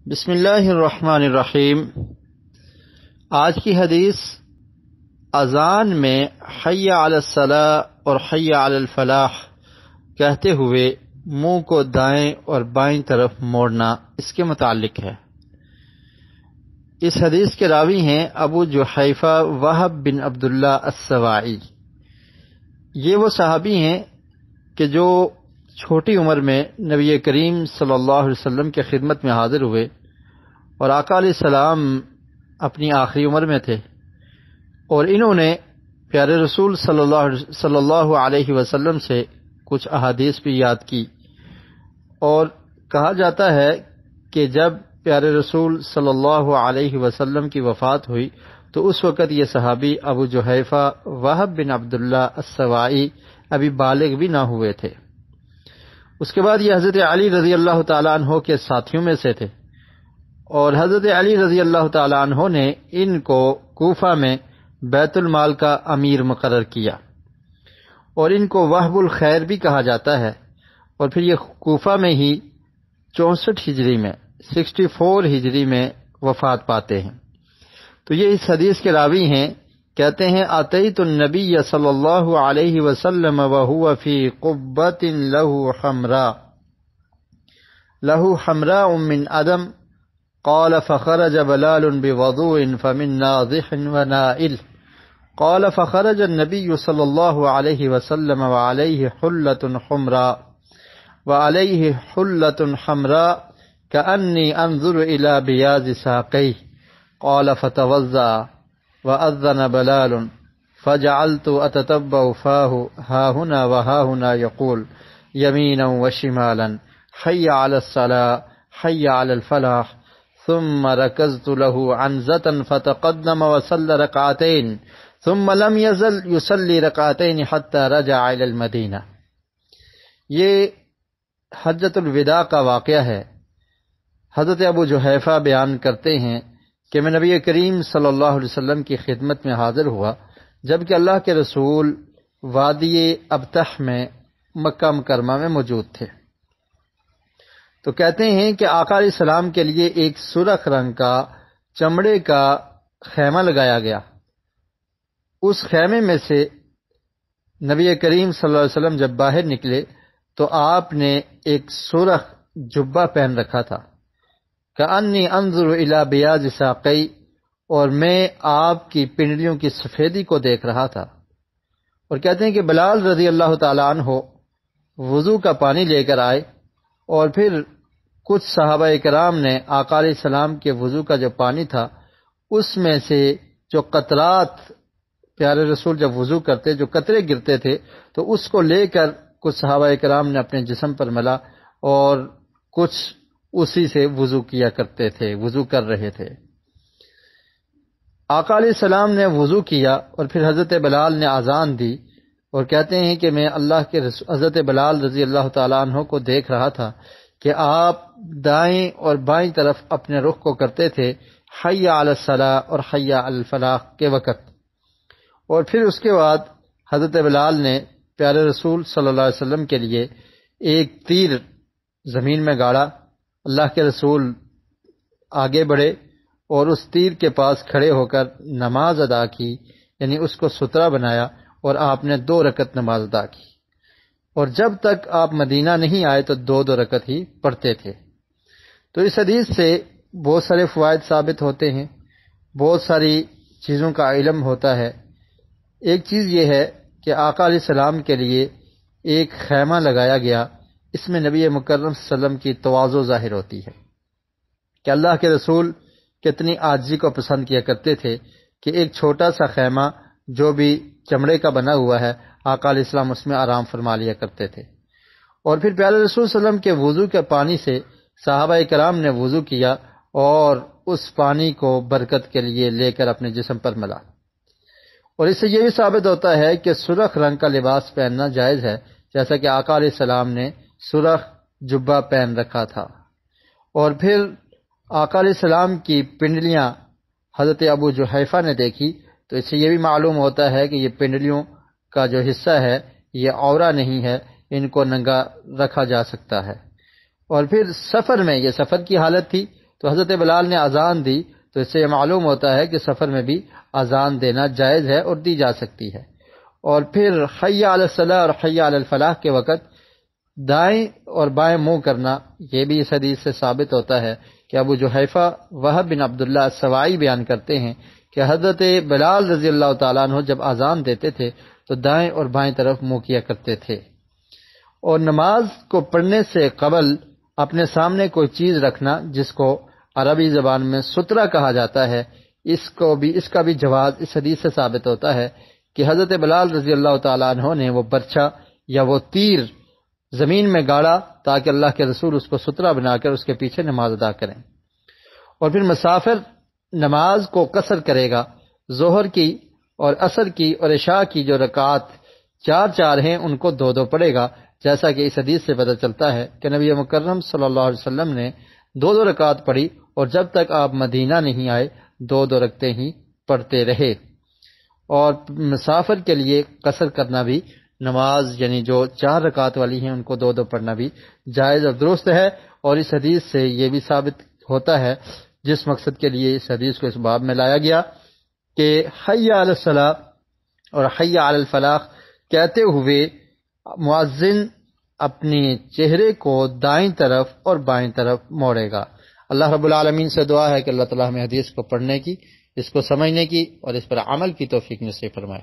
بسم اللہ الرحمن الرحیم۔ آج کی حدیث اذان میں حی علی الصلاۃ اور حی علی الفلاح کہتے ہوئے منہ کو دائیں اور بائیں طرف موڑنا اس کے متعلق ہے۔ اس حدیث کے راوی ہیں ابو جحیفہ وہب بن عبداللہ السواعی۔ یہ وہ صحابی ہیں کہ جو چھوٹی عمر میں نبی کریم صلی اللہ علیہ وسلم کی خدمت میں حاضر ہوئے اور آقا علیہ السلام اپنی آخری عمر میں تھے، اور انہوں نے پیارے رسول صلی اللہ علیہ وسلم سے کچھ احادیث بھی یاد کی، اور کہا جاتا ہے کہ جب پیارے رسول صلی اللہ علیہ وسلم کی وفات ہوئی تو اس وقت یہ صحابی ابو جحیفہ وہب بن عبداللہ السواعی ابھی بالغ بھی نہ ہوئے تھے۔ اس کے بعد یہ حضرت علی رضی اللہ تعالیٰ عنہ کے ساتھیوں میں سے تھے، اور حضرت علی رضی اللہ تعالیٰ عنہ نے ان کو کوفہ میں بیت المال کا امیر مقرر کیا، اور ان کو وہب الخیر بھی کہا جاتا ہے، اور پھر یہ کوفہ میں ہی 64 ہجری میں 64 ہجری میں وفات پاتے ہیں۔ تو یہ اس حدیث کے راوی ہیں، کہتے ہیں اتیت النبی صلی اللہ علیہ وسلم وهو فی قبۃ له حمراء من ادم قال فخرج بلال بوضوء فمن ناضح ونائل قال فخرج النبي صلى الله عليه وسلم وعليه حلة حمراء كأني أنظر إلى بياض ساقيه قال فتوضأ وأذن بلال فجعلت أتتبع فاه ها هنا وها هنا يقول يمينا وشمالا حي على الصلاة حي على الفلاح ثم ركزت له عنزة فتقدم وصلى ركعتين ثم لم يزل يصلي ركعتين حتى رجع إلى المدينة۔ یہ حجۃ الوداع کا واقعہ ہے۔ حضرت ابو جحیفہ بیان کرتے ہیں کہ میں نبی کریم صلی اللہ علیہ وسلم کی خدمت میں حاضر ہوا جبکہ اللہ کے رسول وادی ابتح میں مکہ مکرمہ میں موجود تھے۔ تو کہتے ہیں کہ آقا علیہ السلام کے لیے ایک سرخ رنگ کا چمڑے کا خیمہ لگایا گیا۔ اس خیمے میں سے نبی کریم صلی اللہ علیہ وسلم جب باہر نکلے تو آپ نے ایک سرخ جبہ پہن رکھا تھا، کأنی انظر الی بیاض ساقی، اور میں آپ کی پنڈلیوں کی سفیدی کو دیکھ رہا تھا۔ اور کہتے ہیں کہ بلال رضی اللہ تعالیٰ عنہ وضو کا پانی لے کر آئے، اور پھر کچھ صحابہ کرام نے آقا علیہ السلام کے وضو کا جو پانی تھا اس میں سے جو قطرات پیارے رسول جب وضو کرتے جو قطرے گرتے تھے تو اس کو لے کر کچھ صحابہ کرام نے اپنے جسم پر ملا، اور کچھ اسی سے وضو کیا کرتے تھے، وضو کر رہے تھے۔ آقا علیہ السلام نے وضو کیا اور پھر حضرت بلال نے اذان دی، اور کہتے ہیں کہ میں اللہ کے حضرت بلال رضی اللہ تعالیٰ عنہ کو دیکھ رہا تھا کہ آپ دائیں اور بائیں طرف اپنے رخ کو کرتے تھے حی علی الصلاۃ اور حی علی الفلاح کے وقت۔ اور پھر اس کے بعد حضرت بلال نے پیارے رسول صلی اللہ علیہ وسلم کے لیے ایک تیر زمین میں گاڑا۔ اللہ کے رسول آگے بڑھے اور اس تیر کے پاس کھڑے ہو کر نماز ادا کی، یعنی اس کو سترا بنایا، اور آپ نے 2 رکعت نماز ادا کی، اور جب تک آپ مدینہ نہیں آئے تو 2 رکعت ہی پڑھتے تھے۔ تو اس حدیث سے بہت سارے فوائد ثابت ہوتے ہیں، بہت ساری چیزوں کا علم ہوتا ہے۔ ایک چیز یہ ہے کہ آقا علیہ السلام کے لیے ایک خیمہ لگایا گیا، اس میں نبی مکرم صلی اللہ علیہ وسلم کی تواضع ظاہر ہوتی ہے کہ اللہ کے رسول کتنی عاجزی کو پسند کیا کرتے تھے کہ ایک چھوٹا سا خیمہ جو بھی چمڑے کا بنا ہوا ہے آقا علیہ السلام اس میں آرام فرما لیا کرتے تھے۔ اور پھر پیارے رسول صلی اللہ علیہ وسلم کے وضو کے پانی سے صحابہ کرام نے وضو کیا اور اس پانی کو برکت کے لیے لے کر اپنے جسم پر ملا۔ اور اس سے یہ بھی ثابت ہوتا ہے کہ سرخ رنگ کا لباس پہننا جائز ہے، جیسا کہ آقا علیہ السلام نے سرخ جبہ پہن رکھا تھا۔ اور پھر آقا علیہ السلام کی پنڈلیاں حضرت ابو جحیفہ نے دیکھی تو اس سے یہ بھی معلوم ہوتا ہے کہ یہ پنڈلیوں کا جو حصہ ہے یہ عورہ نہیں ہے، ان کو ننگا رکھا جا سکتا ہے۔ اور پھر سفر میں، یہ سفر کی حالت تھی تو حضرت بلال نے اذان دی تو اس سے یہ معلوم ہوتا ہے کہ سفر میں بھی اذان دینا جائز ہے اور دی جا سکتی ہے۔ اور پھر حی علی الصلاح اور حی علی الفلاح کے وقت دائیں اور بائیں منہ کرنا، یہ بھی اس حدیث سے ثابت ہوتا ہے کہ ابو جحیفہ وہب بن عبداللہ السوائی بیان کرتے ہیں کہ حضرت بلال رضی اللہ تعالیٰ عنہ جب اذان دیتے تھے تو دائیں اور بائیں طرف منہ کیا کرتے تھے۔ اور نماز کو پڑھنے سے قبل اپنے سامنے کوئی چیز رکھنا، جس کو عربی زبان میں سترہ کہا جاتا ہے، اس کا بھی جواز اس حدیث سے ثابت ہوتا ہے کہ حضرت بلال رضی اللہ تعالیٰ عنہ نے وہ برچھا یا وہ تیر زمین میں گاڑا تاکہ اللہ کے رسول اس کو سترہ بنا کر اس کے پیچھے نماز ادا کریں۔ اور پھر مسافر نماز کو قصر کرے گا، ظہر کی اور عصر کی اور عشاء کی جو رکعات 4 ہیں ان کو 2 پڑھے گا، جیسا کہ اس حدیث سے پتہ چلتا ہے کہ نبی مکرم صلی اللہ علیہ وسلم نے 2 رکعات پڑھی اور جب تک آپ مدینہ نہیں آئے 2 رکعتیں ہی پڑھتے رہے۔ اور مسافر کے لیے قصر کرنا بھی نماز یعنی جو 4 رکعات والی ہیں ان کو 2 پڑھنا بھی جائز اور درست ہے۔ اور اس حدیث سے یہ بھی ثابت ہوتا ہے جس مقصد کے لیے اس حدیث کو اس باب میں لایا گیا کہ حی علی الصلاح اور حی علی الفلاح کہتے ہوئے مؤذن اپنے چہرے کو دائیں طرف اور بائیں طرف موڑے گا۔ اللہ رب العالمین سے دعا ہے کہ اللہ تعالیٰ ہمیں حدیث کو پڑھنے کی، اس کو سمجھنے کی اور اس پر عمل کی توفیق نصیب فرمائے۔